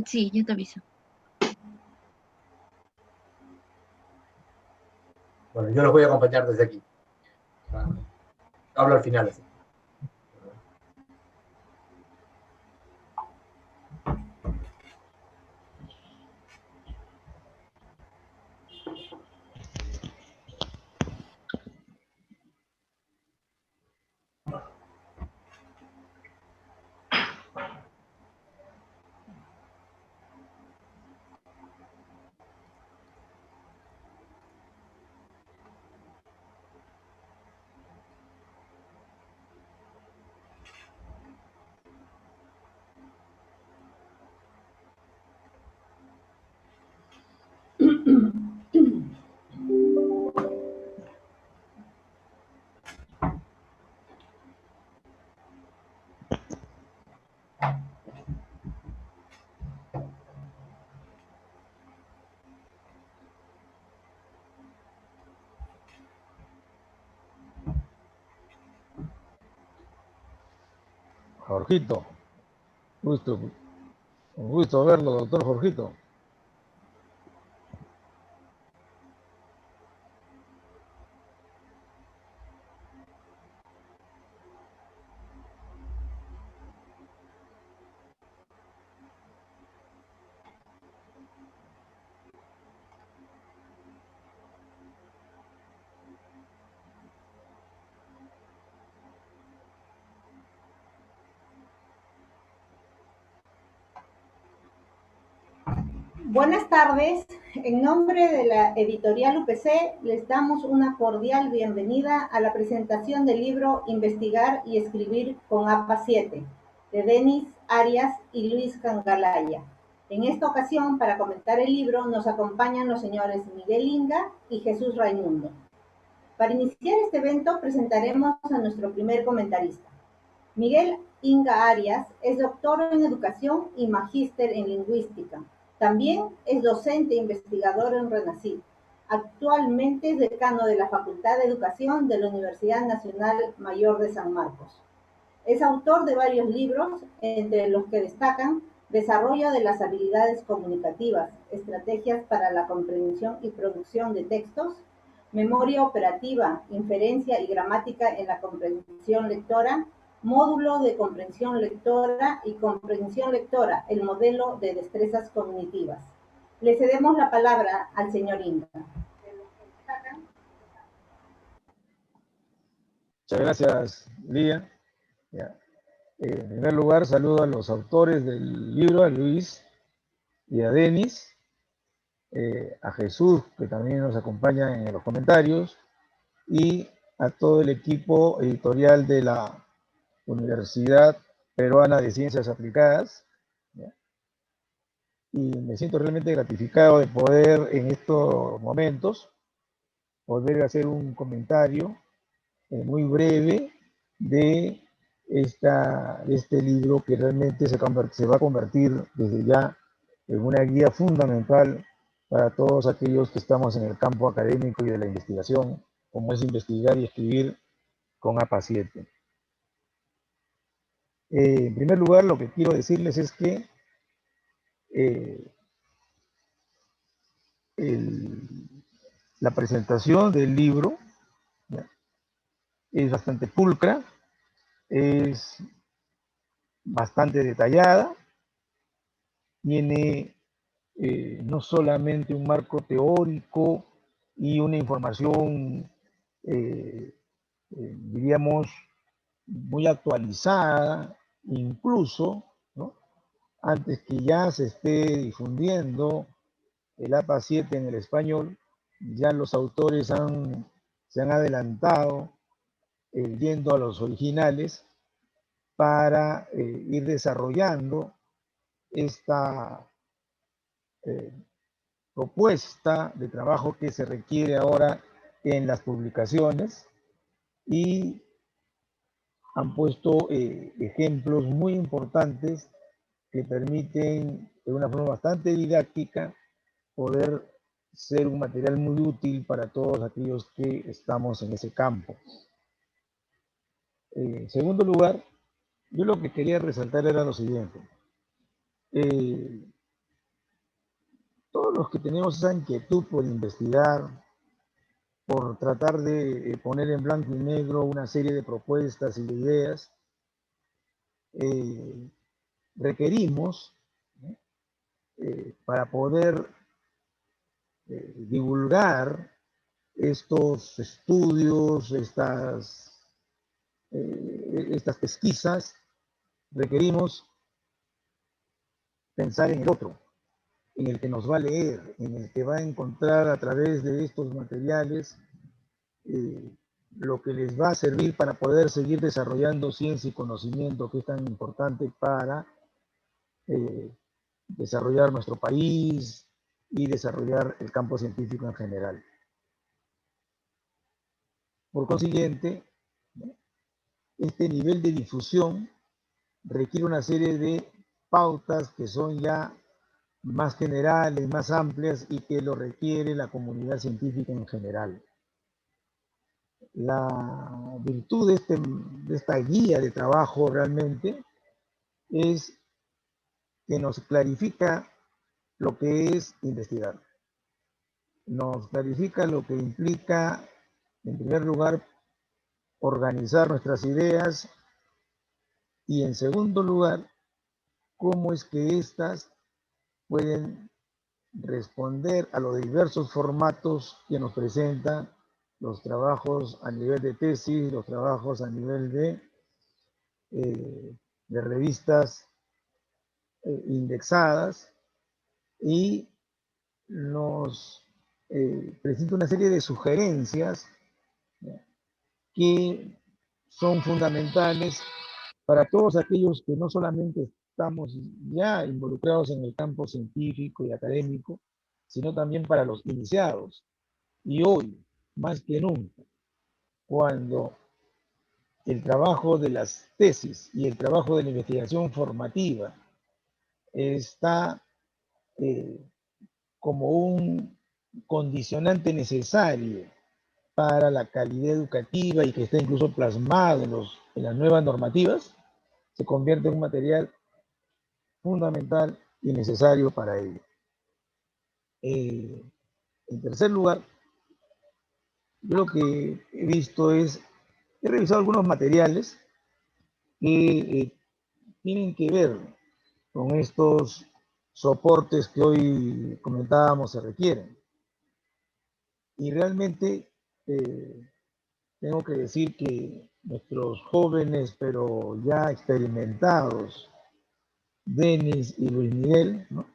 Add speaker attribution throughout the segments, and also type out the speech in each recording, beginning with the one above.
Speaker 1: Sí, yo te aviso.
Speaker 2: Bueno, yo los voy a acompañar desde aquí. Hablo al final. Así.
Speaker 3: Jorgito, un gusto verlo, doctor Jorgito.
Speaker 4: Buenas tardes. En nombre de la editorial UPC, les damos una cordial bienvenida a la presentación del libro Investigar y Escribir con APA 7, de Denis Arias y Luis Cangalaya. En esta ocasión, para comentar el libro, nos acompañan los señores Miguel Inga y Jesús Raimundo. Para iniciar este evento, presentaremos a nuestro primer comentarista. Miguel Inga Arias es doctor en Educación y magíster en Lingüística. También es docente e investigador en RENACYT. Actualmente es decano de la Facultad de Educación de la Universidad Nacional Mayor de San Marcos. Es autor de varios libros, entre los que destacan Desarrollo de las habilidades comunicativas, estrategias para la comprensión y producción de textos, Memoria operativa, inferencia y gramática en la comprensión lectora, Módulo de comprensión lectora y comprensión lectora, el modelo de destrezas cognitivas. Le cedemos la palabra al señor Inga.
Speaker 3: Muchas gracias, Lía. Ya. En primer lugar, saludo a los autores del libro, a Luis y a Denis, a Jesús, que también nos acompaña en los comentarios, y a todo el equipo editorial de la Universidad Peruana de Ciencias Aplicadas. ¿Ya? Y me siento realmente gratificado de poder en estos momentos poder hacer un comentario muy breve de este libro que realmente se va a convertir desde ya en una guía fundamental para todos aquellos que estamos en el campo académico y de la investigación, como es investigar y escribir con APA 7. En primer lugar, lo que quiero decirles es que la presentación del libro, ¿ya?, es bastante pulcra, es bastante detallada, tiene no solamente un marco teórico y una información, diríamos, muy actualizada, incluso, ¿no?, antes que ya se esté difundiendo el APA 7 en el español, ya los autores se han adelantado yendo a los originales para ir desarrollando esta propuesta de trabajo que se requiere ahora en las publicaciones, y han puesto ejemplos muy importantes que permiten de una forma bastante didáctica poder ser un material muy útil para todos aquellos que estamos en ese campo. En segundo lugar, yo lo que quería resaltar era lo siguiente. todos los que tenemos esa inquietud por investigar, por tratar de poner en blanco y negro una serie de propuestas y de ideas, requerimos, para poder divulgar estos estudios, estas pesquisas, requerimos pensar en el otro, en el que nos va a leer, en el que va a encontrar a través de estos materiales lo que les va a servir para poder seguir desarrollando ciencia y conocimiento, que es tan importante para desarrollar nuestro país y desarrollar el campo científico en general. Por consiguiente, este nivel de difusión requiere una serie de pautas que son ya más generales, más amplias y que lo requiere la comunidad científica en general. La virtud de esta guía de trabajo realmente es que nos clarifica lo que es investigar. Nos clarifica lo que implica, en primer lugar, organizar nuestras ideas y, en segundo lugar, cómo es que éstas pueden responder a los diversos formatos que nos presentan los trabajos a nivel de tesis, los trabajos a nivel de revistas indexadas, y nos presenta una serie de sugerencias que son fundamentales para todos aquellos que no solamente estamos ya involucrados en el campo científico y académico, sino también para los iniciados. Y hoy, más que nunca, cuando el trabajo de las tesis y el trabajo de la investigación formativa está como un condicionante necesario para la calidad educativa y que está incluso plasmado en las nuevas normativas, se convierte en un material fundamental y necesario para ello. En tercer lugar, yo lo que he visto es, he revisado algunos materiales que tienen que ver con estos soportes que hoy comentábamos se requieren. Y realmente tengo que decir que nuestros jóvenes, pero ya experimentados, Denis y Luis Miguel, ¿no?,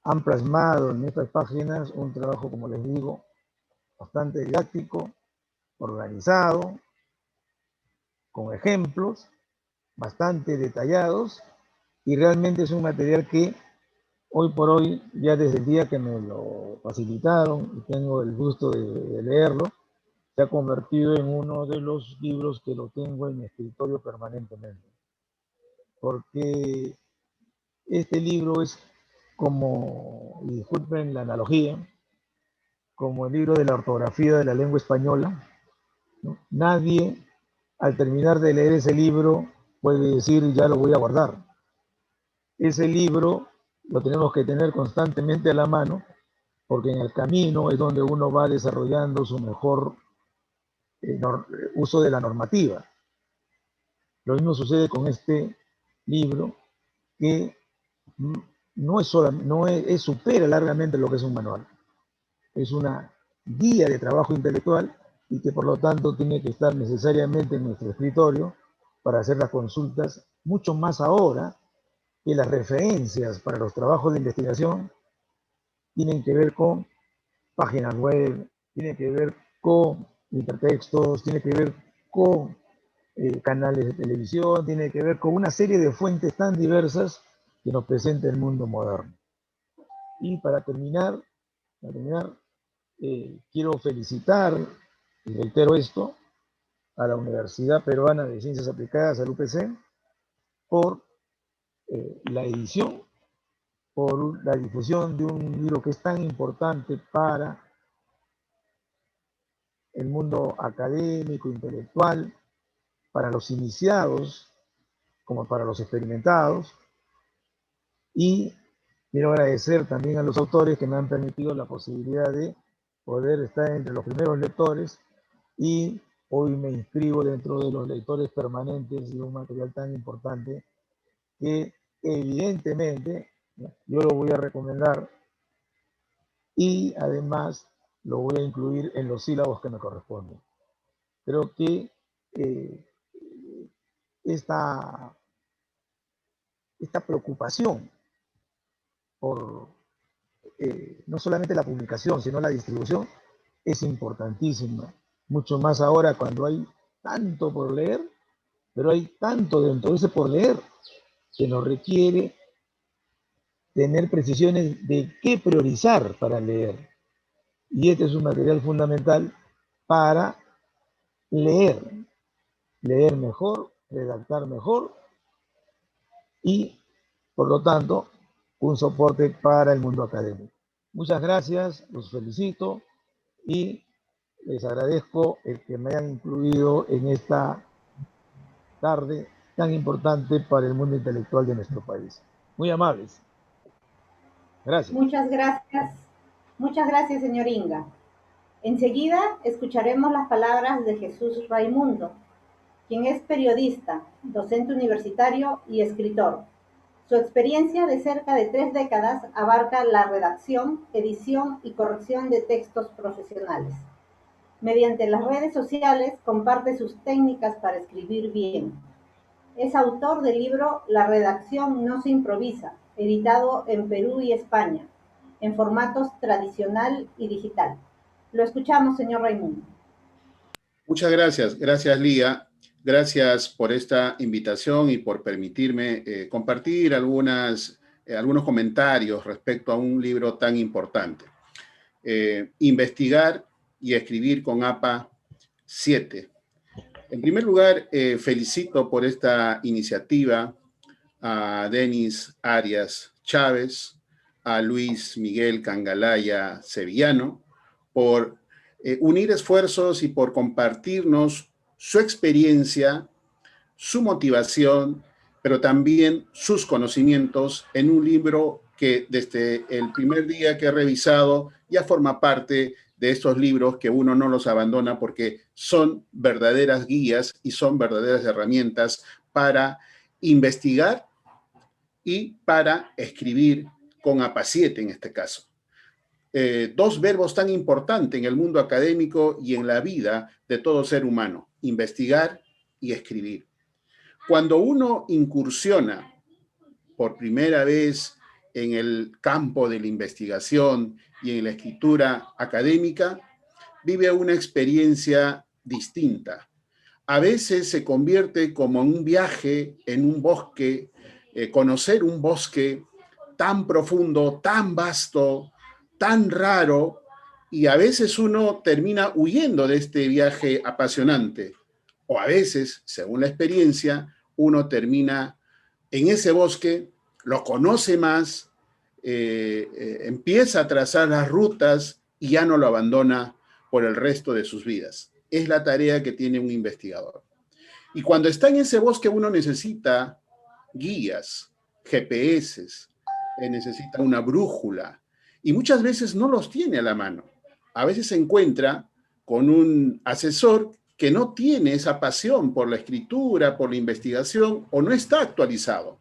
Speaker 3: han plasmado en estas páginas un trabajo, como les digo, bastante didáctico, organizado, con ejemplos, bastante detallados, y realmente es un material que hoy por hoy, ya desde el día que me lo facilitaron y tengo el gusto de leerlo, se ha convertido en uno de los libros que lo tengo en mi escritorio permanentemente. Porque este libro es como, y disculpen la analogía, como el libro de la ortografía de la lengua española, ¿no? Nadie, al terminar de leer ese libro, puede decir, ya lo voy a guardar. Ese libro lo tenemos que tener constantemente a la mano, porque en el camino es donde uno va desarrollando su mejor uso de la normativa. Lo mismo sucede con este libro, que no es supera largamente lo que es un manual. Es una guía de trabajo intelectual y que por lo tanto tiene que estar necesariamente en nuestro escritorio para hacer las consultas, mucho más ahora que las referencias para los trabajos de investigación tienen que ver con páginas web, tienen que ver con hipertextos, tienen que ver con canales de televisión, tiene que ver con una serie de fuentes tan diversas que nos presenta el mundo moderno. Y para terminar, quiero felicitar, y reitero esto, a la Universidad Peruana de Ciencias Aplicadas, al UPC, por la edición, por la difusión de un libro que es tan importante para el mundo académico, intelectual, para los iniciados como para los experimentados, y Quiero agradecer también a los autores que me han permitido la posibilidad de poder estar entre los primeros lectores, y hoy me inscribo dentro de los lectores permanentes de un material tan importante que evidentemente yo lo voy a recomendar, y además lo voy a incluir en los sílabos que me corresponden. Creo que esta preocupación por no solamente la publicación, sino la distribución, es importantísima. Mucho más ahora cuando hay tanto por leer, pero hay tanto dentro de ese por leer que nos requiere tener precisiones de qué priorizar para leer. Y este es un material fundamental para leer mejor, redactar mejor y, por lo tanto, un soporte para el mundo académico. Muchas gracias, los felicito y les agradezco el que me hayan incluido en esta tarde tan importante para el mundo intelectual de nuestro país. Muy amables. Gracias.
Speaker 4: Muchas gracias, señor Inga. Enseguida escucharemos las palabras de Jesús Raimundo, quien es periodista, docente universitario y escritor. Su experiencia de cerca de 3 décadas abarca la redacción, edición y corrección de textos profesionales. Mediante las redes sociales comparte sus técnicas para escribir bien. Es autor del libro La redacción no se improvisa, editado en Perú y España, en formatos tradicional y digital. Lo escuchamos, señor Raimundo.
Speaker 1: Muchas gracias. Gracias, Lía. Gracias por esta invitación y por permitirme compartir algunos comentarios respecto a un libro tan importante. Investigar y escribir con APA 7. En primer lugar, felicito por esta iniciativa a Denis Arias Chávez, a Luis Miguel Cangalaya Sevillano, por unir esfuerzos y por compartirnos su experiencia, su motivación, pero también sus conocimientos en un libro que desde el primer día que he revisado ya forma parte de estos libros que uno no los abandona porque son verdaderas guías y son verdaderas herramientas para investigar y para escribir con APA 7 en este caso. Dos verbos tan importantes en el mundo académico y en la vida de todo ser humano: investigar y escribir. Cuando uno incursiona por primera vez en el campo de la investigación y en la escritura académica, vive una experiencia distinta. A veces se convierte como un viaje en un bosque, conocer un bosque tan profundo, tan vasto, tan raro, y a veces uno termina huyendo de este viaje apasionante. O a veces, según la experiencia, uno termina en ese bosque, lo conoce más, empieza a trazar las rutas y ya no lo abandona por el resto de sus vidas. Es la tarea que tiene un investigador. Y cuando está en ese bosque uno necesita guías, GPS, necesita una brújula, y muchas veces no los tiene a la mano. A veces se encuentra con un asesor que no tiene esa pasión por la escritura, por la investigación, o no está actualizado.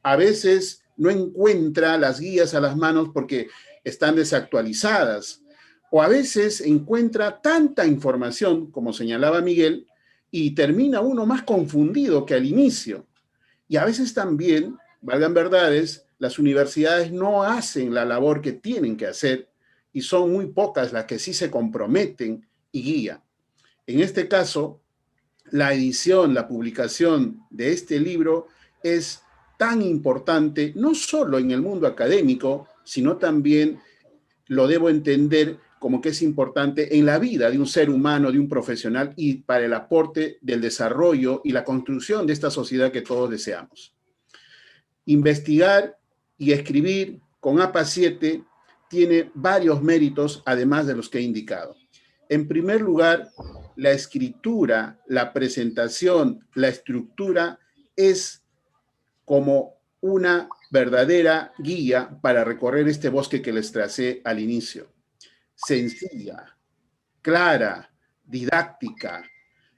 Speaker 1: A veces no encuentra las guías a las manos porque están desactualizadas, o a veces encuentra tanta información, como señalaba Miguel, y termina uno más confundido que al inicio. Y a veces también, valgan verdades, las universidades no hacen la labor que tienen que hacer y son muy pocas las que sí se comprometen y guían. En este caso, la edición, la publicación de este libro es tan importante, no solo en el mundo académico, sino también lo debo entender como que es importante en la vida de un ser humano, de un profesional y para el aporte del desarrollo y la construcción de esta sociedad que todos deseamos. Investigar y escribir con APA 7 tiene varios méritos, además de los que he indicado. En primer lugar, la escritura, la presentación, la estructura es como una verdadera guía para recorrer este bosque que les tracé al inicio. Sencilla, clara, didáctica,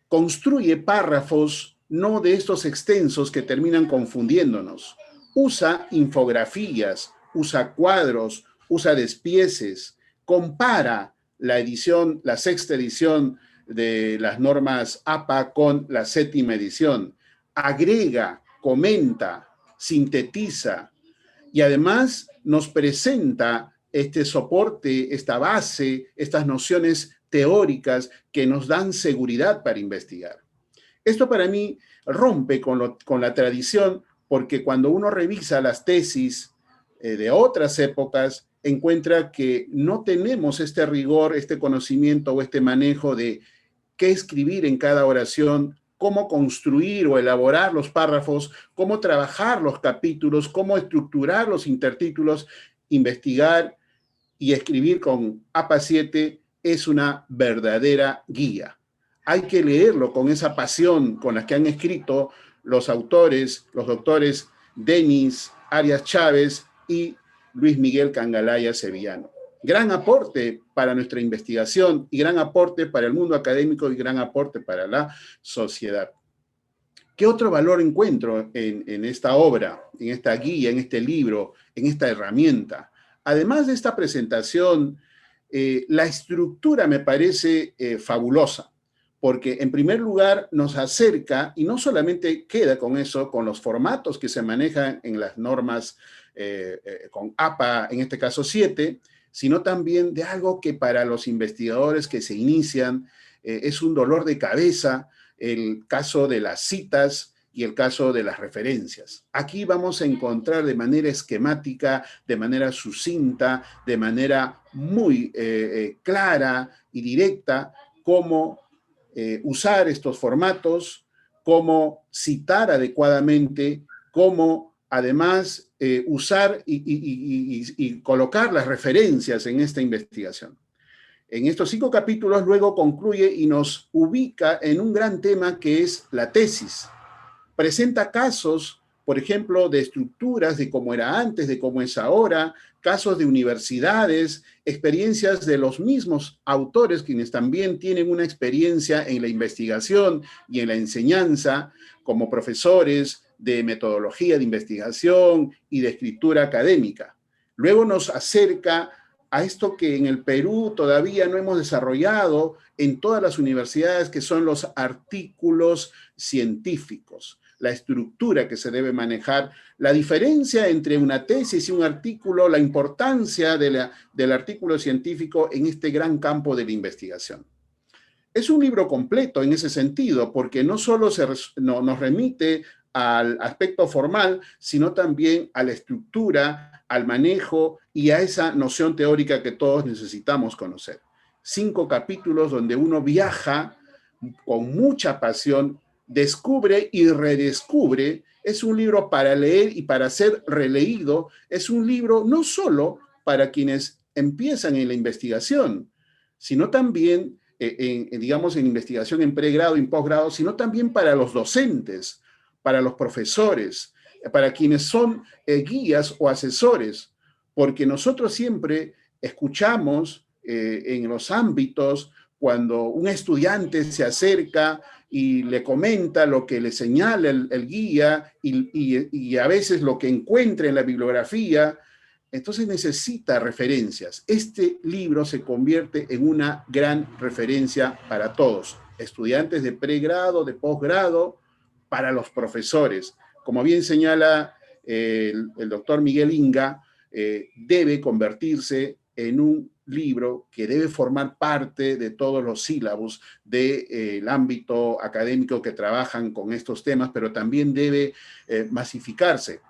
Speaker 1: construye párrafos no de estos extensos que terminan confundiéndonos. Usa infografías, usa cuadros, usa despieces, compara la edición, la sexta edición de las normas APA con la séptima edición, agrega, comenta, sintetiza y además nos presenta este soporte, esta base, estas nociones teóricas que nos dan seguridad para investigar. Esto para mí rompe con la tradición, porque cuando uno revisa las tesis de otras épocas, encuentra que no tenemos este rigor, este conocimiento o este manejo de qué escribir en cada oración, cómo construir o elaborar los párrafos, cómo trabajar los capítulos, cómo estructurar los intertítulos. Investigar y escribir con APA 7 es una verdadera guía. Hay que leerlo con esa pasión con la que han escrito los autores, los doctores Denis Arias Chávez y Luis Miguel Cangalaya Sevillano. Gran aporte para nuestra investigación y gran aporte para el mundo académico y gran aporte para la sociedad. ¿Qué otro valor encuentro en esta obra, en esta guía, en este libro, en esta herramienta? Además de esta presentación, la estructura me parece fabulosa, porque en primer lugar nos acerca, y no solamente queda con eso, con los formatos que se manejan en las normas con APA, en este caso 7, sino también de algo que para los investigadores que se inician es un dolor de cabeza, el caso de las citas y el caso de las referencias. Aquí vamos a encontrar de manera esquemática, de manera sucinta, de manera muy clara y directa, cómo usar estos formatos, cómo citar adecuadamente, cómo además usar y colocar las referencias en esta investigación. En estos 5 capítulos luego concluye y nos ubica en un gran tema que es la tesis. Presenta casos, por ejemplo, de estructuras, de cómo era antes, de cómo es ahora, casos de universidades, experiencias de los mismos autores, quienes también tienen una experiencia en la investigación y en la enseñanza, como profesores de metodología de investigación y de escritura académica. Luego nos acerca a esto que en el Perú todavía no hemos desarrollado en todas las universidades, que son los artículos científicos, la estructura que se debe manejar, la diferencia entre una tesis y un artículo, la importancia del artículo científico en este gran campo de la investigación. Es un libro completo en ese sentido, porque no solo nos remite al aspecto formal, sino también a la estructura, al manejo y a esa noción teórica que todos necesitamos conocer. 5 capítulos donde uno viaja con mucha pasión, descubre y redescubre. Es un libro para leer y para ser releído. Es un libro no solo para quienes empiezan en la investigación, sino también, digamos, en investigación en pregrado y en posgrado, sino también para los docentes, para los profesores, para quienes son guías o asesores, porque nosotros siempre escuchamos en los ámbitos cuando un estudiante se acerca y le comenta lo que le señala el guía y a veces lo que encuentra en la bibliografía, entonces necesita referencias. Este libro se convierte en una gran referencia para todos, estudiantes de pregrado, de posgrado, para los profesores. Como bien señala el doctor Miguel Inga, debe convertirse en un libro que debe formar parte de todos los sílabos del ámbito académico que trabajan con estos temas, pero también debe masificarse.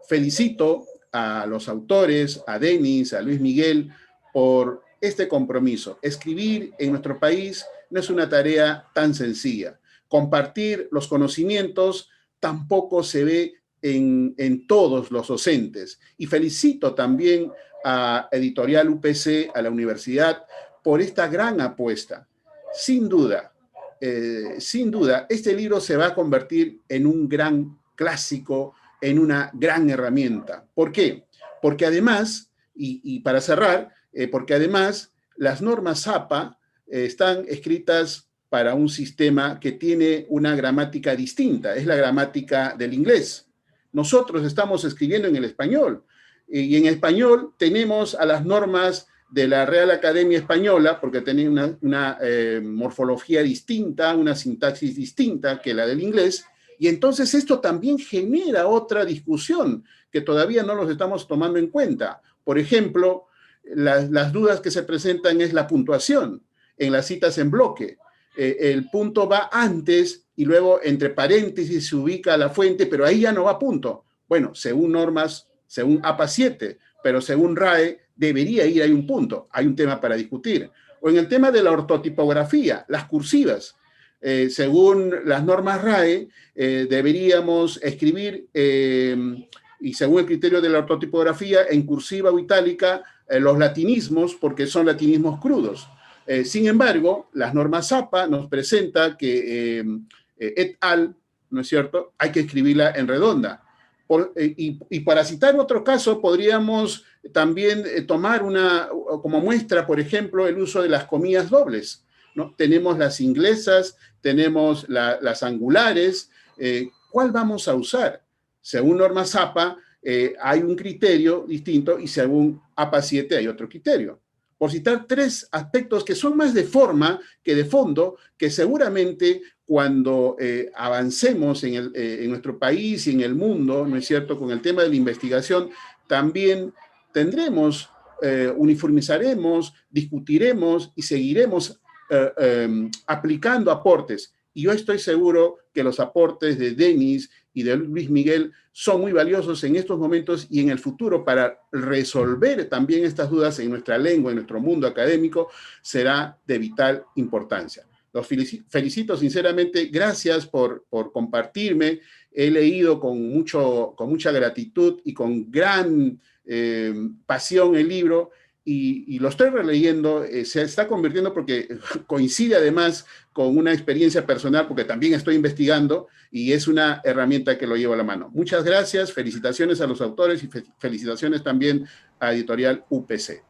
Speaker 1: Felicito a los autores, a Denis, a Luis Miguel, por este compromiso. Escribir en nuestro país no es una tarea tan sencilla. Compartir los conocimientos tampoco se ve en todos los docentes. Y felicito también a Editorial UPC, a la universidad, por esta gran apuesta. Sin duda, este libro se va a convertir en un gran clásico en una gran herramienta. ¿Por qué? Porque además, y para cerrar, porque además las normas APA están escritas para un sistema que tiene una gramática distinta, es la gramática del inglés. Nosotros estamos escribiendo en el español, y en español tenemos a las normas de la Real Academia Española, porque tiene una morfología distinta, una sintaxis distinta que la del inglés, y entonces esto también genera otra discusión que todavía no los estamos tomando en cuenta. Por ejemplo, las dudas que se presentan es la puntuación en las citas en bloque. El punto va antes y luego entre paréntesis se ubica la fuente, pero ahí ya no va punto. Bueno, según normas, según APA 7, pero según RAE debería ir ahí un punto. Hay un tema para discutir. O en el tema de la ortotipografía, las cursivas. Según las normas RAE, deberíamos escribir, y según el criterio de la ortotipografía, en cursiva o itálica, los latinismos, porque son latinismos crudos. Sin embargo, las normas APA nos presenta que et al, ¿no es cierto?, hay que escribirla en redonda. Y para citar otro caso, podríamos también tomar como muestra, por ejemplo, el uso de las comillas dobles, ¿no? Tenemos las inglesas, tenemos las angulares. ¿Cuál vamos a usar? Según normas APA, hay un criterio distinto y según APA 7 hay otro criterio. Por citar tres aspectos que son más de forma que de fondo, que seguramente cuando avancemos en nuestro país y en el mundo, ¿no es cierto?, con el tema de la investigación, también tendremos, uniformizaremos, discutiremos y seguiremos aplicando aportes. Y yo estoy seguro que los aportes de Denis y de Luis Miguel son muy valiosos en estos momentos y en el futuro para resolver también estas dudas en nuestra lengua, en nuestro mundo académico, será de vital importancia. Los felicito sinceramente, gracias por compartirme. He leído con mucha gratitud y con gran pasión el libro, y lo estoy releyendo. Se está convirtiendo, porque coincide además con una experiencia personal, porque también estoy investigando y es una herramienta que lo llevo a la mano. Muchas gracias, felicitaciones a los autores y felicitaciones también a Editorial UPC.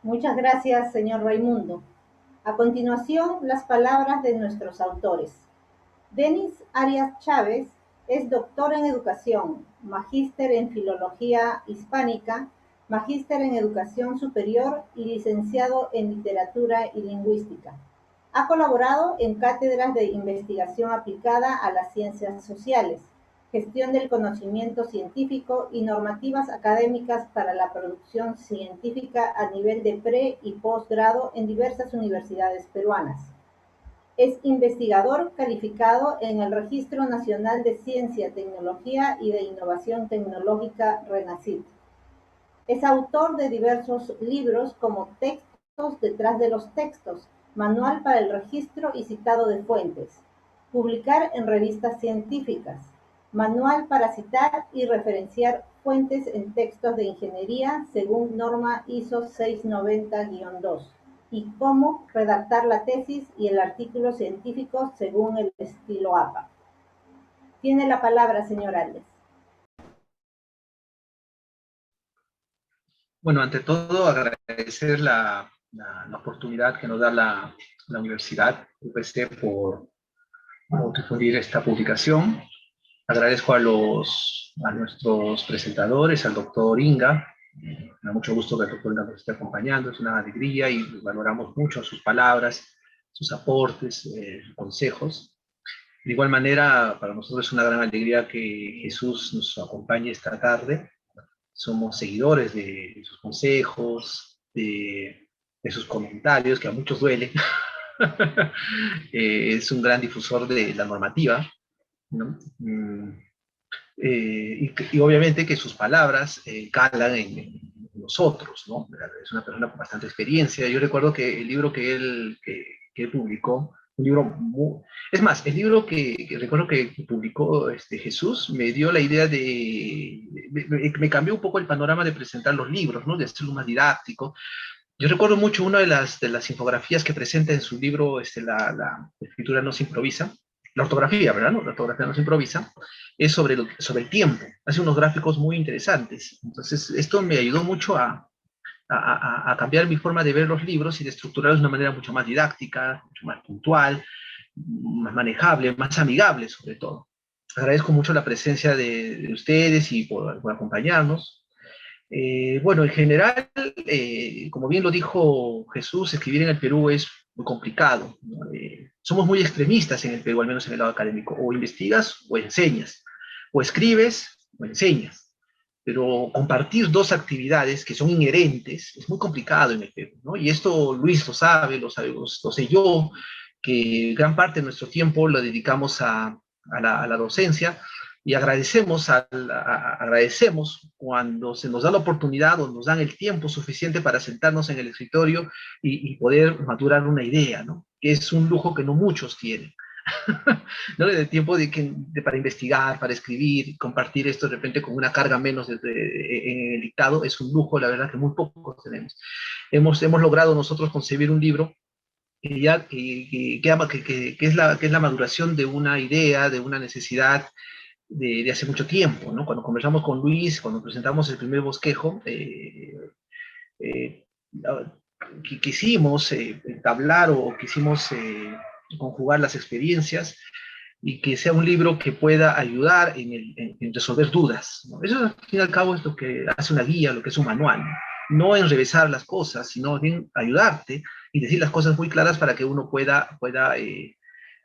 Speaker 4: Muchas gracias, señor Raimundo. A continuación, las palabras de nuestros autores. Denis Arias Chávez es doctor en educación, magíster en filología hispánica, magíster en educación superior y licenciado en literatura y lingüística. Ha colaborado en cátedras de investigación aplicada a las ciencias sociales, gestión del conocimiento científico y normativas académicas para la producción científica a nivel de pre- y posgrado en diversas universidades peruanas. Es investigador calificado en el Registro Nacional de Ciencia, Tecnología y de Innovación Tecnológica, RENACYT. Es autor de diversos libros como Textos detrás de los textos, Manual para el registro y citado de fuentes, Publicar en revistas científicas, Manual para citar y referenciar fuentes en textos de ingeniería según norma ISO 690-2, y Cómo redactar la tesis y el artículo científico según el estilo APA. Tiene la palabra, señor Arias.
Speaker 2: Bueno, ante todo, agradecer la oportunidad que nos da la Universidad UPC por difundir esta publicación. Agradezco a nuestros presentadores, al doctor Inga. Me da mucho gusto que el doctor Inga nos esté acompañando, es una alegría y valoramos mucho sus palabras, sus aportes, sus consejos. De igual manera, para nosotros es una gran alegría que Jesús nos acompañe esta tarde. Somos seguidores de sus consejos, de sus comentarios, que a muchos duelen. Es un gran difusor de la normativa, ¿no? Y obviamente que sus palabras calan en nosotros, ¿no? Es una persona con bastante experiencia. Yo recuerdo que el libro que él publicó, un libro es más, el libro que recuerdo que publicó Jesús, me dio la idea me cambió un poco el panorama de presentar los libros, ¿no? De hacerlo más didáctico. Yo recuerdo mucho una de las infografías que presenta en su libro, la escritura no se improvisa, la ortografía, ¿verdad? No, la ortografía no se improvisa, es sobre el tiempo. Hace unos gráficos muy interesantes. Entonces, esto me ayudó mucho a cambiar mi forma de ver los libros y de estructurarlos de una manera mucho más didáctica, mucho más puntual, más manejable, más amigable sobre todo. Agradezco mucho la presencia de ustedes y por acompañarnos. Bueno, en general, como bien lo dijo Jesús, escribir en el Perú es muy complicado, ¿no? Somos muy extremistas en el Perú, al menos en el lado académico. O investigas o enseñas, o escribes o enseñas. Pero compartir dos actividades que son inherentes es muy complicado en el Perú, ¿no? Y esto Luis lo sé yo, que gran parte de nuestro tiempo lo dedicamos a la docencia, y agradecemos cuando se nos da la oportunidad o nos dan el tiempo suficiente para sentarnos en el escritorio y poder maturar una idea, ¿no? Que es un lujo que no muchos tienen. ¿No? El tiempo para investigar, para escribir, compartir esto de repente con una carga menos en el dictado, es un lujo, la verdad, que muy pocos tenemos. Hemos logrado nosotros concebir un libro que es la maduración de una idea, de una necesidad de hace mucho tiempo, ¿no? Cuando conversamos con Luis, cuando presentamos el primer bosquejo, quisimos entablar o quisimos conjugar las experiencias y que sea un libro que pueda ayudar en resolver dudas, ¿no? Eso, al fin y al cabo, es lo que hace una guía, lo que es un manual, ¿no? No enrevesar las cosas, sino bien ayudarte y decir las cosas muy claras para que uno pueda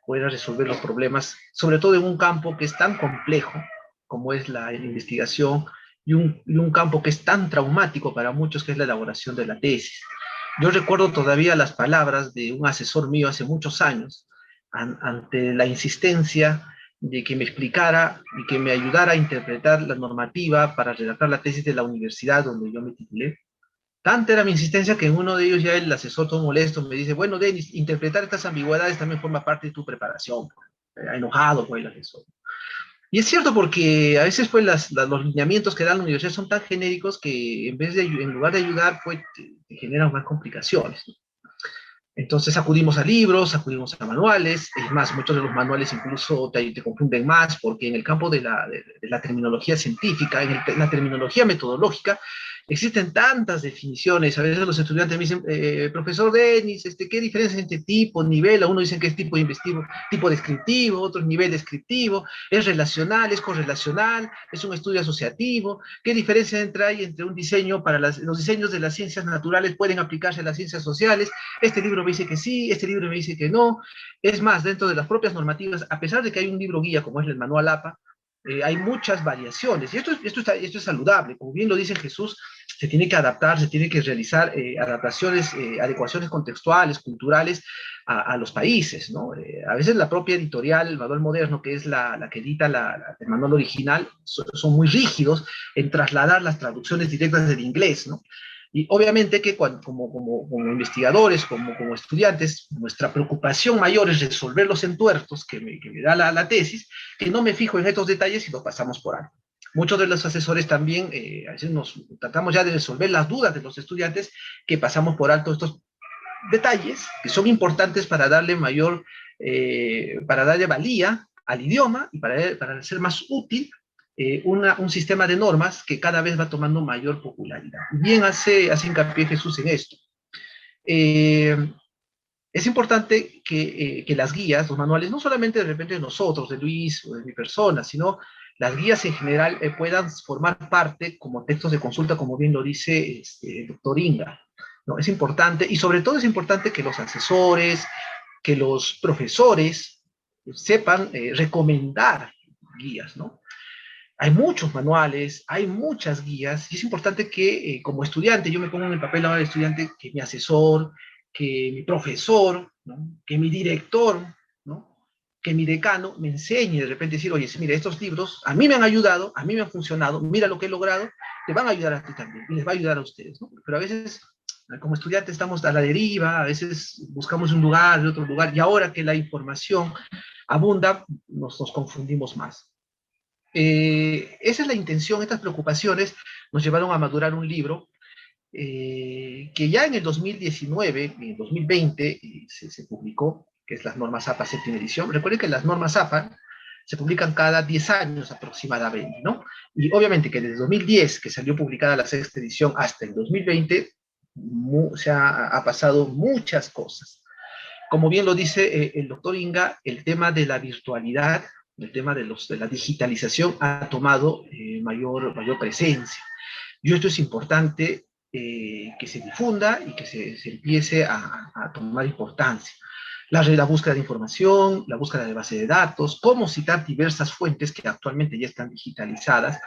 Speaker 2: resolver los problemas, sobre todo en un campo que es tan complejo como es la investigación, y un campo que es tan traumático para muchos, que es la elaboración de la tesis. Yo recuerdo todavía las palabras de un asesor mío hace muchos años, ante la insistencia de que me explicara y que me ayudara a interpretar la normativa para redactar la tesis de la universidad donde yo me titulé. Tanta era mi insistencia que en uno de ellos ya el asesor todo molesto me dice: bueno, Denis, interpretar estas ambigüedades también forma parte de tu preparación. Enojado por el asesor. Y es cierto, porque a veces pues los lineamientos que da la universidad son tan genéricos que en lugar de ayudar, pues te generan más complicaciones. Entonces acudimos a libros, acudimos a manuales. Es más, muchos de los manuales incluso te confunden más, porque en el campo de la terminología científica, en la terminología metodológica, existen tantas definiciones. A veces los estudiantes me dicen: profesor Denis, ¿qué diferencia entre tipo, nivel? A uno dicen que es tipo investivo, tipo descriptivo, otro nivel descriptivo, es relacional, es correlacional, es un estudio asociativo. ¿Qué diferencia hay entre un diseño para los diseños de las ciencias naturales pueden aplicarse a las ciencias sociales? Este libro me dice que sí, este libro me dice que no. Es más, dentro de las propias normativas, a pesar de que hay un libro guía como es el Manual APA, hay muchas variaciones, y esto es saludable. Como bien lo dice Jesús, se tiene que adaptar, se tiene que realizar adaptaciones, adecuaciones contextuales, culturales a los países, ¿no? A veces la propia editorial, el Manual Moderno, que es la que edita el manual original, son muy rígidos en trasladar las traducciones directas del inglés, ¿no? Y obviamente que como investigadores, como estudiantes, nuestra preocupación mayor es resolver los entuertos que me da la tesis, que no me fijo en estos detalles y los pasamos por alto. Muchos de los asesores también, a veces tratamos ya de resolver las dudas de los estudiantes, que pasamos por alto estos detalles que son importantes para darle para darle valía al idioma y para ser más útil un sistema de normas que cada vez va tomando mayor popularidad. Bien hace hincapié Jesús en esto. Es importante que las guías, los manuales, no solamente de repente de nosotros, de Luis o de mi persona, sino las guías en general puedan formar parte como textos de consulta, como bien lo dice el doctor Inga, ¿no? Es importante, y sobre todo es importante que los asesores, que los profesores sepan recomendar guías, ¿no? Hay muchos manuales, hay muchas guías, y es importante que como estudiante, yo me pongo en el papel ahora de estudiante, que mi asesor, que mi profesor, ¿no? Que mi director, ¿no? Que mi decano me enseñe de repente decir: oye, mira, estos libros a mí me han ayudado, a mí me han funcionado, mira lo que he logrado, te van a ayudar a ti también, y les va a ayudar a ustedes, ¿no? Pero a veces, como estudiantes, estamos a la deriva, a veces buscamos un lugar, de otro lugar, y ahora que la información abunda, nos confundimos más. Esa es la intención. Estas preocupaciones nos llevaron a madurar un libro que ya en el 2019, en el 2020, se publicó, que es las normas APA séptima edición. Recuerden que las normas APA se publican cada 10 años aproximadamente, ¿no? Y obviamente que desde 2010, que salió publicada la sexta edición, hasta el 2020, ha pasado muchas cosas. Como bien lo dice el doctor Inga, el tema de la virtualidad, el tema de la digitalización ha tomado mayor presencia. Y esto es importante que se difunda y que se empiece a tomar importancia. La búsqueda de información, la búsqueda de base de datos, cómo citar diversas fuentes que actualmente ya están digitalizadas.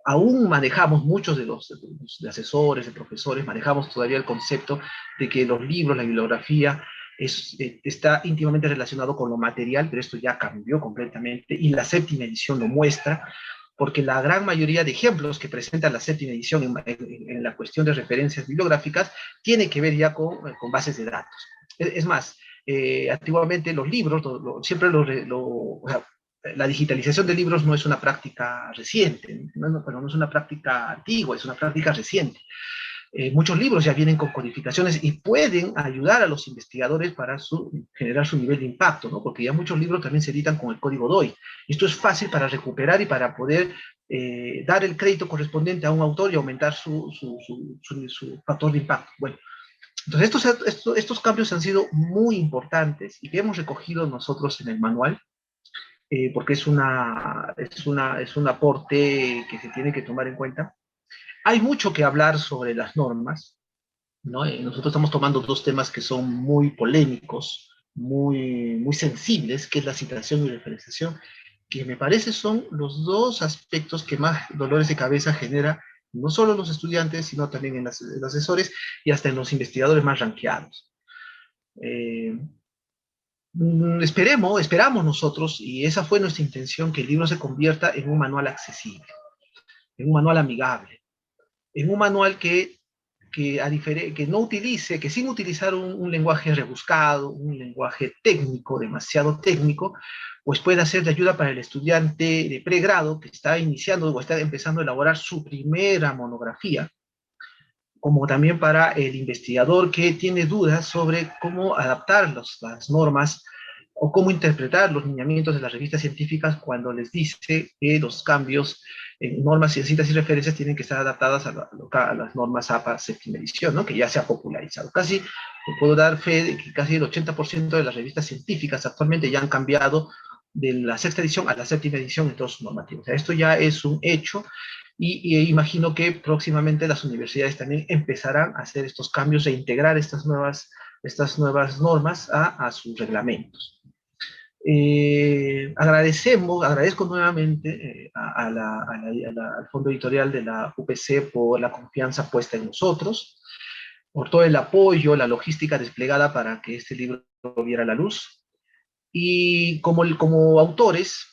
Speaker 2: Aún manejamos, muchos de los asesores, de profesores, manejamos todavía el concepto de que los libros, la bibliografía, está íntimamente relacionado con lo material, pero esto ya cambió completamente, y la séptima edición lo muestra, porque la gran mayoría de ejemplos que presenta la séptima edición en la cuestión de referencias bibliográficas tiene que ver ya con bases de datos. Es más, antiguamente los libros, siempre o sea, la digitalización de libros no es una práctica reciente, no es una práctica antigua, es una práctica reciente. Muchos libros ya vienen con codificaciones y pueden ayudar a los investigadores para generar su nivel de impacto, ¿no? Porque ya muchos libros también se editan con el código DOI. Esto es fácil para recuperar y para poder dar el crédito correspondiente a un autor y aumentar su factor de impacto. Bueno, entonces estos cambios han sido muy importantes y que hemos recogido nosotros en el manual, porque es un aporte que se tiene que tomar en cuenta. Hay mucho que hablar sobre las normas, ¿no? Nosotros estamos tomando dos temas que son muy polémicos, muy sensibles, que es la citación y referenciación, que me parece son los dos aspectos que más dolores de cabeza genera, no solo en los estudiantes, sino también en los asesores y hasta en los investigadores más ranqueados. Esperamos nosotros, y esa fue nuestra intención, que el libro se convierta en un manual accesible, en un manual amigable, en un manual que no utilice, que sin utilizar un lenguaje rebuscado, un lenguaje técnico, demasiado técnico, pues pueda ser de ayuda para el estudiante de pregrado que está iniciando o está empezando a elaborar su primera monografía, como también para el investigador que tiene dudas sobre cómo adaptar las normas o cómo interpretar los lineamientos de las revistas científicas cuando les dice que los cambios en normas, citas y referencias tienen que estar adaptadas a las normas APA séptima edición, ¿no? Que ya se ha popularizado. Casi, puedo dar fe de que casi el 80% de las revistas científicas actualmente ya han cambiado de la sexta edición a la séptima edición en todos sus normativos. O sea, esto ya es un hecho, y imagino que próximamente las universidades también empezarán a hacer estos cambios e integrar estas nuevas normas a sus reglamentos. Agradezco nuevamente al Fondo Editorial de la UPC por la confianza puesta en nosotros, por todo el apoyo, la logística desplegada para que este libro viera la luz. Y como autores,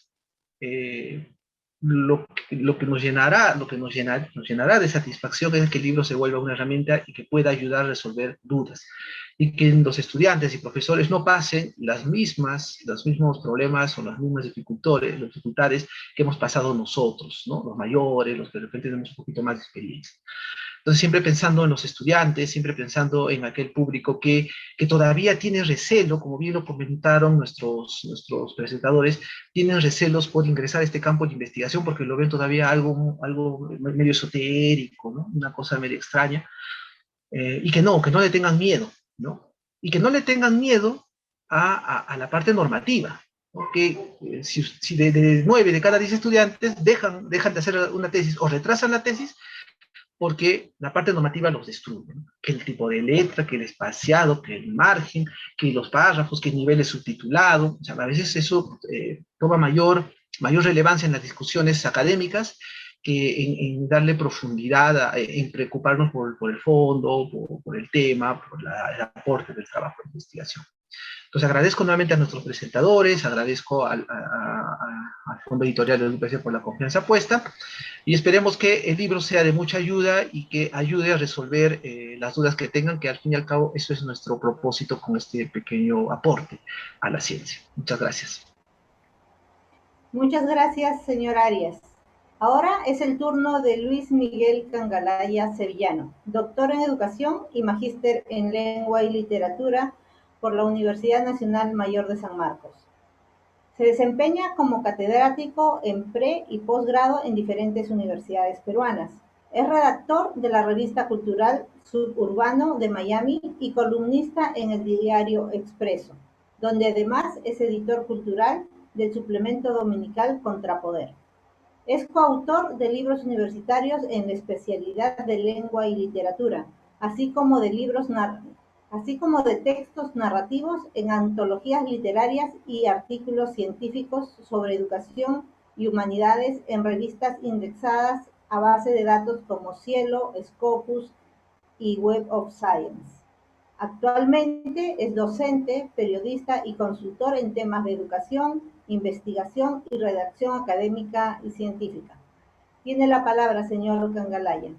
Speaker 2: lo que nos llenará de satisfacción es que el libro se vuelva una herramienta y que pueda ayudar a resolver dudas, y que los estudiantes y profesores no pasen los mismos problemas o las mismas dificultades que hemos pasado nosotros, ¿no? Los mayores, los que de repente tenemos un poquito más de experiencia. Entonces, siempre pensando en los estudiantes, siempre pensando en aquel público que todavía tiene recelo, como bien lo comentaron nuestros presentadores, tienen recelos por ingresar a este campo de investigación porque lo ven todavía algo medio esotérico, ¿no? Una cosa medio extraña, y que no le tengan miedo, ¿no? Y que no le tengan miedo a la parte normativa, porque si de 9 de cada 10 estudiantes dejan de hacer una tesis o retrasan la tesis, porque la parte normativa los destruye, ¿no? Que el tipo de letra, que el espaciado, que el margen, que los párrafos, que el nivel de subtitulado, o sea, a veces eso toma mayor relevancia en las discusiones académicas que en darle profundidad, en preocuparnos por el fondo, por el tema, por el aporte del trabajo de investigación. Entonces agradezco nuevamente a nuestros presentadores, agradezco al Fondo Editorial de la UPC por la confianza puesta, y esperemos que el libro sea de mucha ayuda y que ayude a resolver las dudas que tengan, que al fin y al cabo eso es nuestro propósito con este pequeño aporte a la ciencia. Muchas gracias.
Speaker 4: Muchas gracias, señor Arias. Ahora es el turno de Luis Miguel Cangalaya Sevillano, doctor en Educación y magíster en Lengua y Literatura por la Universidad Nacional Mayor de San Marcos. Se desempeña como catedrático en pre- y posgrado en diferentes universidades peruanas. Es redactor de la revista cultural Suburbano de Miami y columnista en el diario Expreso, donde además es editor cultural del suplemento dominical Contrapoder. Es coautor de libros universitarios en la especialidad de lengua y literatura, así como de textos narrativos en antologías literarias y artículos científicos sobre educación y humanidades en revistas indexadas a base de datos como Cielo, Scopus y Web of Science. Actualmente es docente, periodista y consultor en temas de educación, investigación y redacción académica y científica. Tiene la palabra, señor Cangalaya.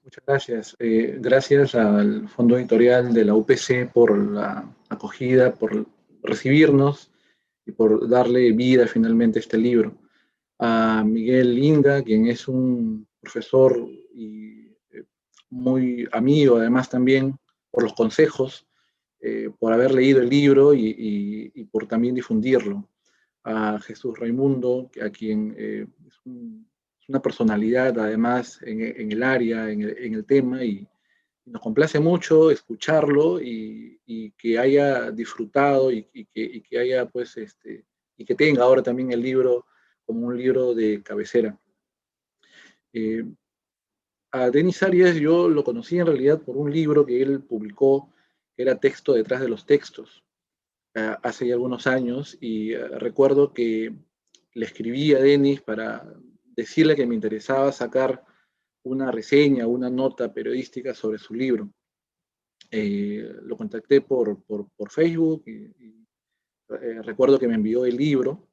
Speaker 2: Muchas gracias. Gracias al Fondo Editorial de la UPC por la acogida, por recibirnos y por darle vida finalmente a este libro. A Miguel Inga, quien es un profesor y muy amigo, además también por los consejos, por haber leído el libro y por también difundirlo. A Jesús Raimundo, a quien es una personalidad además en el área, en el tema, y nos complace mucho escucharlo y que haya disfrutado y que haya pues y que tenga ahora también el libro como un libro de cabecera. A Denis Arias yo lo conocí en realidad por un libro que él publicó, que era Texto detrás de los textos, hace ya algunos años, y recuerdo que le escribí a Denis para decirle que me interesaba sacar una reseña, una nota periodística sobre su libro. Lo contacté por Facebook y recuerdo que me envió el libro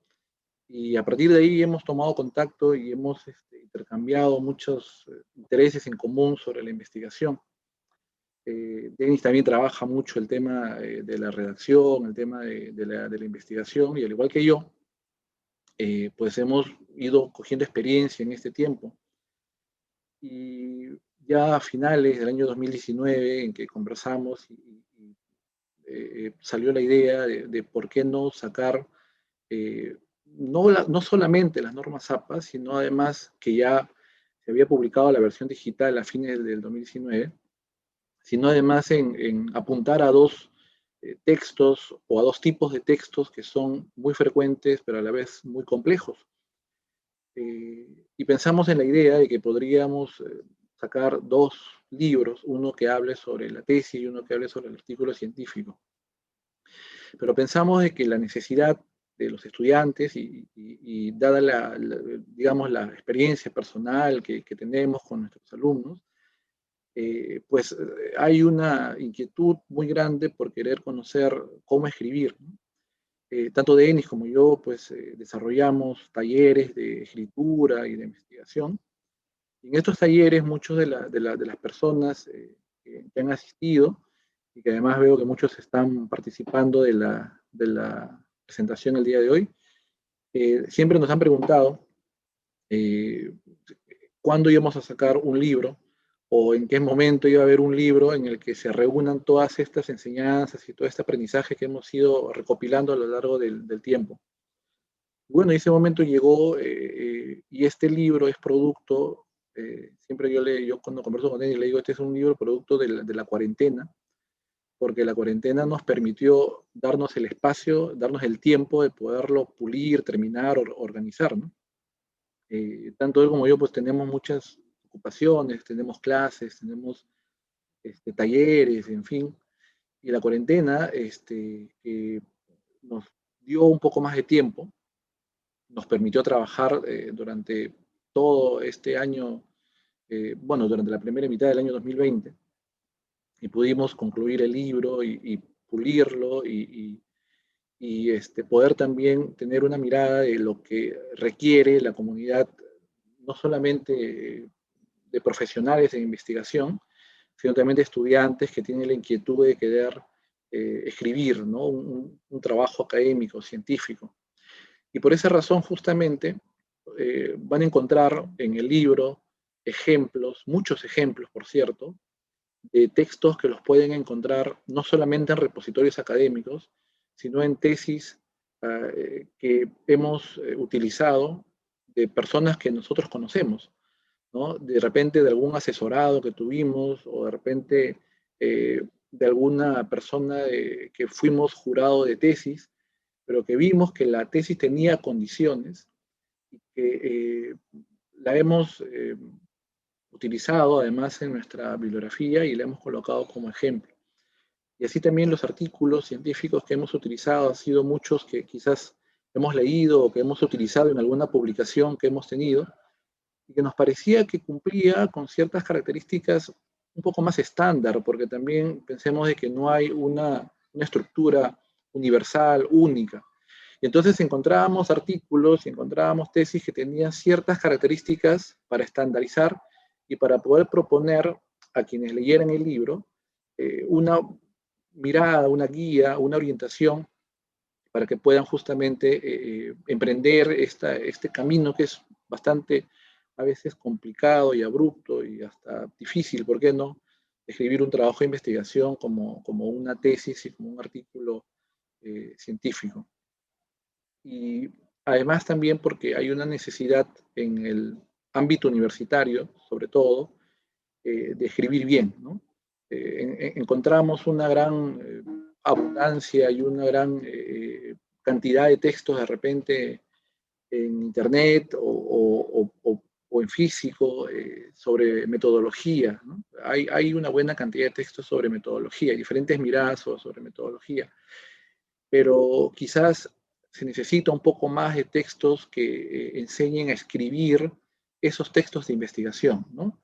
Speaker 2: y a partir de ahí hemos tomado contacto y hemos intercambiado muchos intereses en común sobre la investigación. Denis también trabaja mucho el tema de la redacción, el tema de la investigación, y al igual que yo, pues hemos ido cogiendo experiencia en este tiempo. Y ya a finales del año 2019, en que conversamos, salió la idea de por qué no sacar no solamente las normas APA, sino además que ya se había publicado la versión digital a fines del 2019, sino además en apuntar a dos textos o a dos tipos de textos que son muy frecuentes, pero a la vez muy complejos. Y pensamos en la idea de que podríamos sacar dos libros, uno que hable sobre la tesis y uno que hable sobre el artículo científico. Pero pensamos de que la necesidad de los estudiantes y dada digamos, la experiencia personal que tenemos con nuestros alumnos, pues hay una inquietud muy grande por querer conocer cómo escribir, ¿no? Tanto Denis como yo, pues desarrollamos talleres de escritura y de investigación. Y en estos talleres, muchos de las personas que han asistido, y que además veo que muchos están participando de la presentación el día de hoy, siempre nos han preguntado cuándo íbamos a sacar un libro o en qué momento iba a haber un libro en el que se reúnan todas estas enseñanzas y todo este aprendizaje que hemos ido recopilando a lo largo del tiempo. Bueno, ese momento llegó y este libro es producto, siempre yo cuando converso con él le digo, este es un libro producto de la cuarentena, porque la cuarentena nos permitió darnos el espacio, darnos el tiempo de poderlo pulir, terminar, organizar, ¿no? Tanto él como yo pues tenemos muchas ocupaciones, tenemos clases, tenemos talleres, en fin, y la cuarentena nos dio un poco más de tiempo, nos permitió trabajar durante todo este año, bueno, durante la primera mitad del año 2020, y pudimos concluir el libro y pulirlo y poder también tener una mirada de lo que requiere la comunidad, no solamente de profesionales en investigación, sino también de estudiantes que tienen la inquietud de querer escribir, ¿no? un trabajo académico, científico. Y por esa razón, justamente, van a encontrar en el libro ejemplos, muchos ejemplos, por cierto,
Speaker 5: de textos que los pueden encontrar no solamente en repositorios académicos, sino en tesis que hemos utilizado de personas que nosotros conocemos, ¿no? De repente de algún asesorado que tuvimos, o de repente de alguna persona que fuimos jurado de tesis, pero que vimos que la tesis tenía condiciones y que la hemos utilizado además en nuestra bibliografía y la hemos colocado como ejemplo. Y así también los artículos científicos que hemos utilizado han sido muchos que quizás hemos leído o que hemos utilizado en alguna publicación que hemos tenido y que nos parecía que cumplía con ciertas características un poco más estándar, porque también pensemos de que no hay una estructura universal, única. Y entonces encontrábamos artículos y encontrábamos tesis que tenían ciertas características para estandarizar y para poder proponer a quienes leyeran el libro una mirada, una guía, una orientación para que puedan justamente emprender este camino que es bastante a veces complicado y abrupto y hasta difícil, ¿por qué no? Escribir un trabajo de investigación como una tesis y como un artículo científico. Y además también porque hay una necesidad en el ámbito universitario, sobre todo, de escribir bien, ¿no? Encontramos una gran abundancia y una gran cantidad de textos de repente en internet o en físico sobre metodología, ¿no? Hay una buena cantidad de textos sobre metodología, diferentes miradas sobre metodología, pero quizás se necesita un poco más de textos que enseñen a escribir esos textos de investigación, ¿no?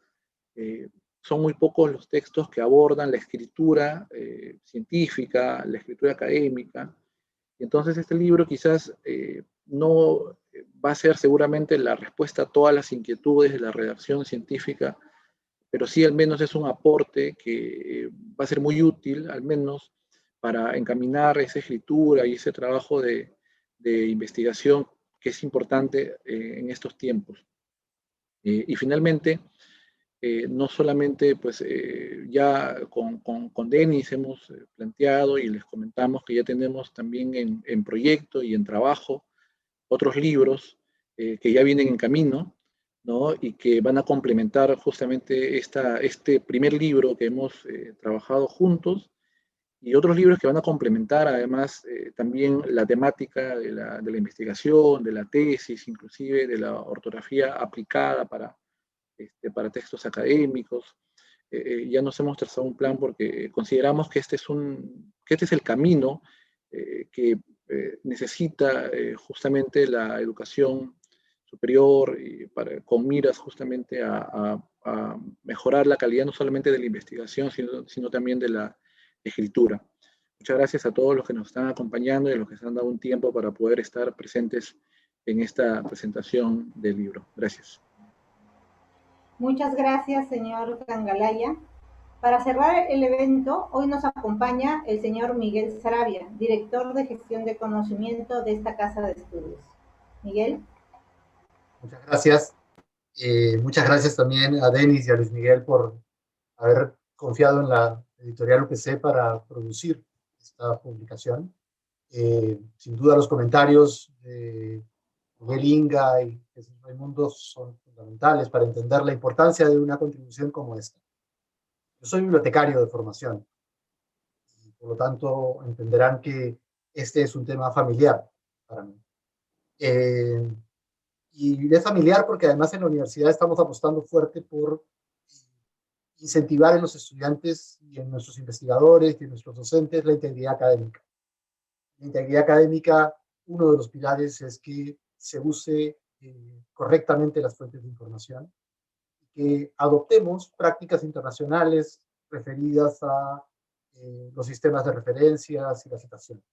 Speaker 5: Son muy pocos los textos que abordan la escritura científica, la escritura académica, y entonces este libro quizás no va a ser seguramente la respuesta a todas las inquietudes de la redacción científica, pero sí al menos es un aporte que va a ser muy útil, al menos para encaminar esa escritura y ese trabajo de investigación que es importante en estos tiempos. Y finalmente, no solamente pues ya con Denis hemos planteado y les comentamos que ya tenemos también en proyecto y en trabajo otros libros que ya vienen en camino, ¿no? Y que van a complementar justamente este primer libro que hemos trabajado juntos, y otros libros que van a complementar además también la temática de la investigación, de la tesis, inclusive de la ortografía aplicada para textos académicos. Ya nos hemos trazado un plan porque consideramos que este es el camino que necesita justamente la educación superior con miras justamente a mejorar la calidad no solamente de la investigación, sino también de la escritura. Muchas gracias a todos los que nos están acompañando y a los que se han dado un tiempo para poder estar presentes en esta presentación del libro. Gracias.
Speaker 4: Muchas gracias, señor Cangalaya. Para cerrar el evento, hoy nos acompaña el señor Miguel Saravia, director de gestión de conocimiento de esta casa de estudios. Miguel.
Speaker 6: Muchas gracias. Muchas gracias también a Denis y a Luis Miguel por haber confiado en la editorial UPC para producir esta publicación. Sin duda los comentarios de Miguel Inga y Jesús Raimundo son fundamentales para entender la importancia de una contribución como esta. Yo soy bibliotecario de formación y por lo tanto entenderán que este es un tema familiar para mí. Y es familiar porque además en la universidad estamos apostando fuerte por incentivar en los estudiantes y en nuestros investigadores y en nuestros docentes la integridad académica. La integridad académica, uno de los pilares es que se use correctamente las fuentes de información, que adoptemos prácticas internacionales referidas a los sistemas de referencias y la citación.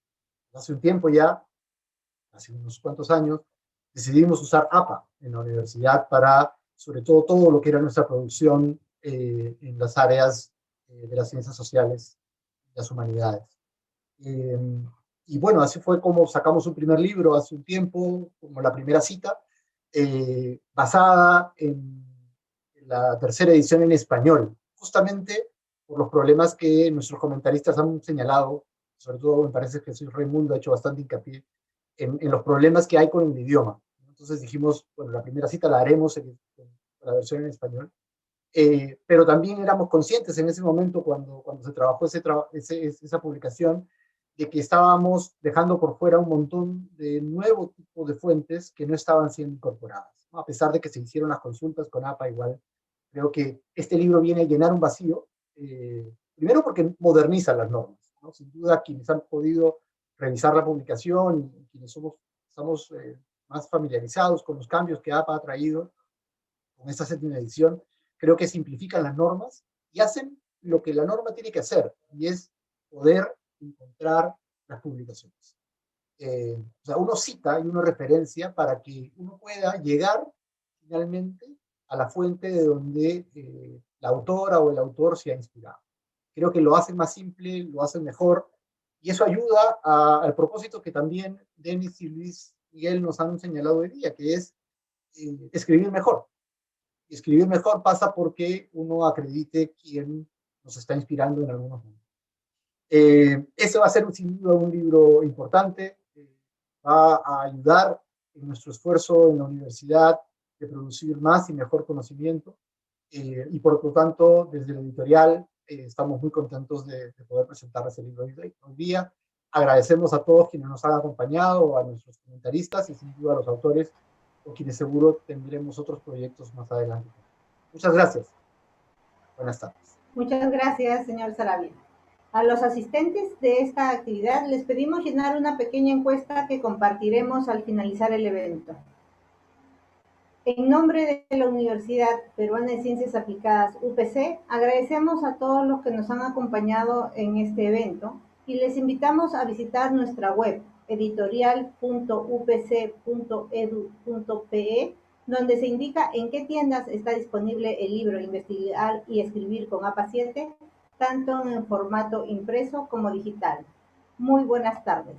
Speaker 6: Hace un tiempo ya, hace unos cuantos años, decidimos usar APA en la universidad para, sobre todo lo que era nuestra producción en las áreas de las ciencias sociales y las humanidades. Y bueno, así fue como sacamos un primer libro hace un tiempo, como la primera cita, basada en la tercera edición en español, justamente por los problemas que nuestros comentaristas han señalado, sobre todo me parece que Jesús Raimundo ha hecho bastante hincapié en los problemas que hay con el idioma. Entonces dijimos, bueno, la primera cita la haremos en la versión en español, pero también éramos conscientes en ese momento cuando se trabajó esa publicación, de que estábamos dejando por fuera un montón de nuevo tipo de fuentes que no estaban siendo incorporadas, ¿no? A pesar de que se hicieron las consultas con APA igual, creo que este libro viene a llenar un vacío, primero porque moderniza las normas, ¿no? Sin duda quienes han podido revisar la publicación y quienes estamos más familiarizados con los cambios que APA ha traído con esta 7ª edición, creo que simplifican las normas y hacen lo que la norma tiene que hacer, y es poder encontrar las publicaciones. O sea, uno cita y uno referencia para que uno pueda llegar finalmente a la fuente de donde la autora o el autor se ha inspirado. Creo que lo hacen más simple, lo hacen mejor, y eso ayuda al propósito que también Denis y Luis Miguel nos han señalado hoy día, que es escribir mejor. Y escribir mejor pasa porque uno acredite quién nos está inspirando en algunos momentos. Ese va a ser sin duda un libro importante, va a ayudar en nuestro esfuerzo en la universidad de producir más y mejor conocimiento, y por lo tanto desde la editorial estamos muy contentos de poder presentar ese libro hoy día. Agradecemos a todos quienes nos han acompañado, a nuestros comentaristas y sin duda a los autores, con quienes seguro tendremos otros proyectos más adelante. Muchas gracias. Buenas tardes.
Speaker 4: Muchas gracias, señor Saravia. A los asistentes de esta actividad les pedimos llenar una pequeña encuesta que compartiremos al finalizar el evento. En nombre de la Universidad Peruana de Ciencias Aplicadas, UPC, agradecemos a todos los que nos han acompañado en este evento y les invitamos a visitar nuestra web editorial.upc.edu.pe, donde se indica en qué tiendas está disponible el libro Investigar y Escribir con APA 7, tanto en formato impreso como digital. Muy buenas tardes.